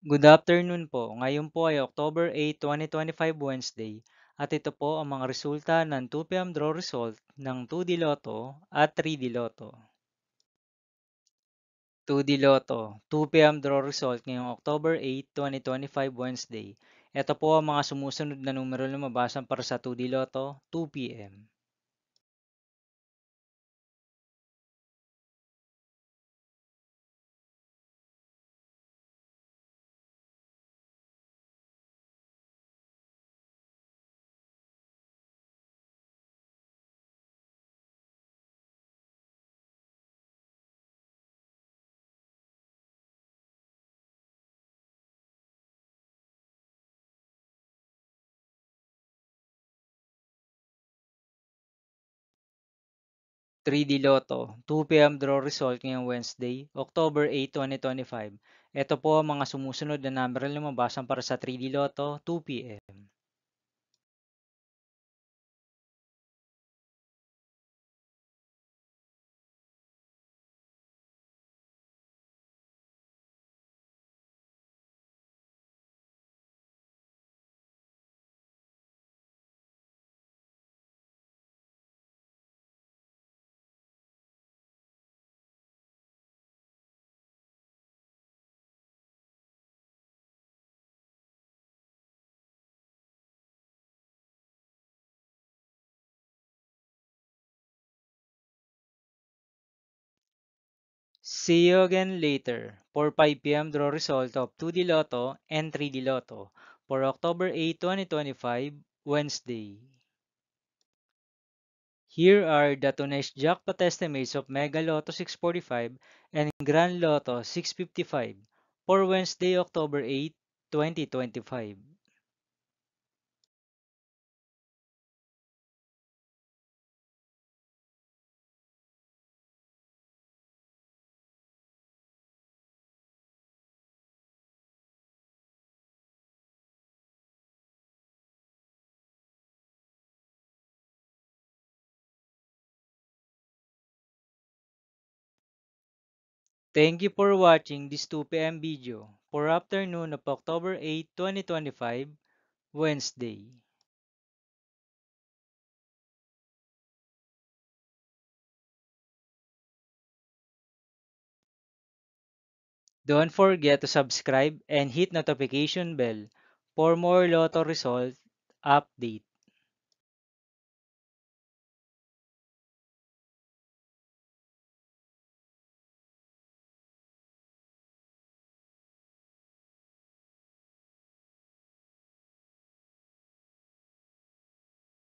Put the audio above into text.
Good afternoon po. Ngayon po ay October 8, 2025 Wednesday at ito po ang mga resulta ng 2 PM draw result ng 2D Lotto at 3D Lotto. 2D Lotto, 2 PM draw result ngayong October 8, 2025 Wednesday. Ito po ang mga sumusunod na numero na lumabasan para sa 2D Lotto 2 PM. 3D Lotto, 2 PM draw result ngayong Wednesday, October 8, 2025. Ito po ang mga sumusunod na numero na lumabasan para sa 3D Lotto 2 PM. See you again later for 5 PM draw result of 2D Lotto and 3D Lotto for October 8, 2025, Wednesday. Here are the tonight's jackpot estimates of Mega Lotto 645 and Grand Lotto 655 for Wednesday, October 8, 2025. Thank you for watching this 2 PM video for afternoon of October 8, 2025, Wednesday. Don't forget to subscribe and hit notification bell for more Lotto result update.